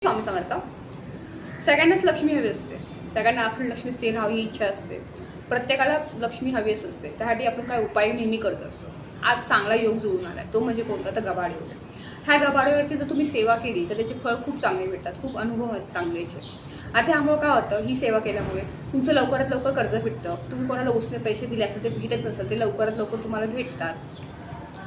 स्वामी समर्थ. सगळ्यांनाच लक्ष्मी हवी असते, सगळ्यांना अखंड लक्ष्मी स्थिर राहावी ही इच्छा असते. प्रत्येकाला लक्ष्मी हवीच असते. त्यासाठी आपण काय उपाय नेहमी करत असतो. आज चांगला योग जुळून आलाय, तो म्हणजे कोणता तर गबाड योग. ह्या गबाडीवरती जर तुम्ही सेवा केली तर त्याचे फळ खूप चांगले भेटतात, खूप अनुभव आहेत चांगलेचे. आता ह्यामुळे काय होतं, ही सेवा केल्यामुळे तुमचं लवकरात लवकर कर्ज भेटतं. तुम्ही कोणाला उसने पैसे दिले असेल ते भेटत नसेल ते लवकरात लवकर तुम्हाला भेटतात.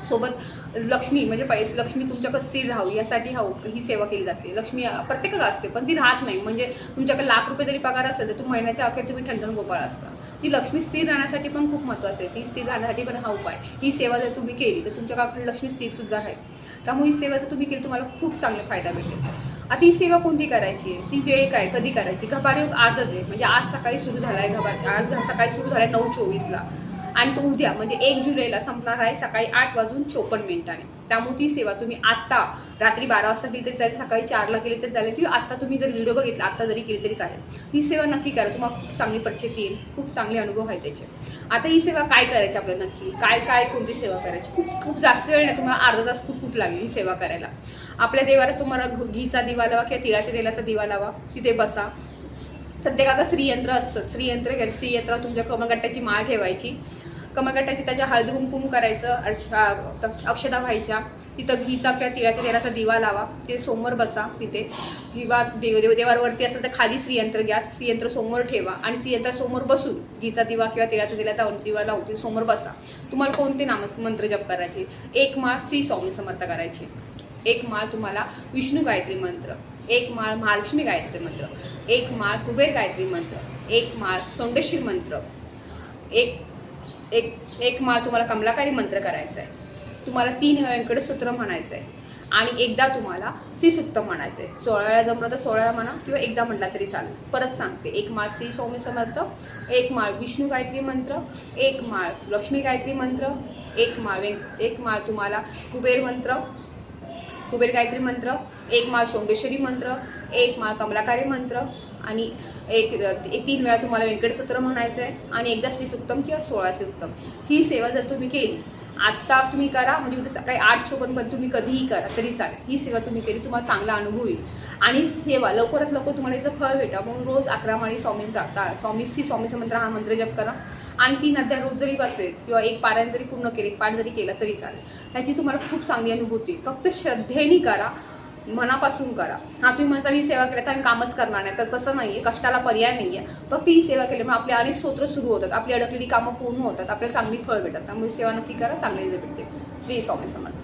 सोबत लक्ष्मी म्हणजे लक्ष्मी तुमच्याकडे स्थिर राहावी यासाठी ही सेवा केली जाते. लक्ष्मी प्रत्येकाला असते पण ती राहत नाही. म्हणजे तुमच्याकडे ₹1,00,000 जरी पगार असेल तर महिन्याच्या अखेर तुम्ही ठणठण गोपाळ असता. ती लक्ष्मी स्थिर राहण्यासाठी पण खूप महत्त्वाचं आहे. ती स्थिर राहण्यासाठी पण हा उपाय, ही सेवा जर तुम्ही केली तर तुमच्याकडे लक्ष्मी स्थिर सुद्धा राहील. त्यामुळे ही सेवा जर तुम्ही केली तुम्हाला खूप चांगला फायदा भेटेल. आता ही सेवा कोणती करायची आहे, ती वेळ काय, कधी करायची. गबाड योग आजच आहे, म्हणजे आज सकाळी सुरू झाला आहे. आज सकाळी सुरू झाला आहे 9:24 आणि तो उद्या म्हणजे 1 जुलैला संपणार आहे सकाळी 8:54. त्यामुळे ती सेवा तुम्ही आत्ता रात्री 12 वाजता केली तरी चालेल, सकाळी 4ला केली तरी चालेल, किंवा आत्ता तुम्ही जर व्हिडिओ बघितला आत्ता जरी केली तरी चालेल. ही सेवा नक्की करा, तुम्हाला खूप चांगली प्रचिती येईल, खूप चांगले अनुभव आहे त्याचे. आता ही सेवा काय करायची आपल्याला, नक्की काय कोणती सेवा करायची. खूप जास्त वेळ नाही, तुम्हाला अर्धा तास खूप लागेल ही सेवा करायला. आपल्या देवासमोर घीचा दिवा लावा किंवा तिळाच्या तेलाचा दिवा लावा, तिथे बसा. प्रत्येकाला श्रीयंत्र असतं, श्रीयंत्र तुमच्या कमळगट्ट्याची माळ ठेवायची. कमळगट्ट्याची त्याच्या हळदी कुंकुम करायचं, अक्षता व्हायच्या. तिथं घीचा किंवा तिळाच्या तेलाचा दिवा लावा, ते समोर बसा तिथे. किंवा देवावरती असेल तर खाली श्रीयंत्र घ्या, श्रीयंत्र समोर ठेवा आणि श्रीयंत्र समोर बसून घीचा दिवा किंवा तिळाचा तेलाचा दिवा लावून समोर बसा. तुम्हाला कोणते मंत्र जप करायचे. 1 माळ श्री स्वामी समर्थ करायची, 1 माळ तुम्हाला विष्णू गायत्री मंत्र, 1 माळ महालक्ष्मी गायत्री मंत्र, 1 माळ कुबेर गायत्री मंत्र, 1 माळ सोंडेश्वर मंत्र, एक माळ तुम्हाला कमलाकारी मंत्र करायचा आहे. तुम्हाला 3 वेळेकडे सूत्र म्हणायचं आहे आणि एकदा तुम्हाला श्रीसूक्त म्हणायचं आहे. 16 वेळा जमलं तर 16 वेळा म्हणा किंवा एकदा म्हटला तरी चालेल. परत सांगते, 1 माळ श्री स्वामी समर्थ, 1 माळ विष्णू गायत्री मंत्र, 1 माळ लक्ष्मी गायत्री मंत्र, 1 माळ तुम्हाला कुबेर गायत्री मंत्र, 1 माळ सोंडेश्वरी मंत्र, 1 माळ कमलाकारी मंत्र आणि 3 वेळा तुम्हाला व्यंकटसूत्र म्हणायचं आहे आणि एकदा श्रीसूक्तम किंवा 16 श्रीसूक्तम. ही सेवा जर तुम्ही केली आत्ता तुम्ही करा, म्हणजे उद्या सकाळी 8:54 पण तुम्ही कधीही करा तरी चालेल. ही सेवा तुम्ही केली तुम्हाला चांगला अनुभव येईल आणि सेवा लवकरात लवकर तुम्हाला याचं फळ भेटा. म्हणून रोज 11 माळी स्वामीचा मंत्र हा मंत्र जप करा आणि 3 अध्याय रोज जरी बसले किंवा एक पारायण जरी पूर्ण केले, पाठ जरी केला तरी चालेल. ह्याची तुम्हाला खूप चांगली अनुभूती. फक्त श्रद्धेने करा, मनापासून करा. हा तुम्ही म्हणसाल ही सेवा केली तर आम्ही कामच करणार नाही, तर तसं नाहीये. कष्टाला पर्याय नाहीये. फक्त ही सेवा केल्यामुळे आपले अनेक स्तोत्र सुरू होतात, आपली अडकलेली कामं पूर्ण होतात, आपल्याला चांगली फळ भेटतात. त्यामुळे सेवा नक्की करा, चांगली भेटते. श्री स्वामी समर्थ.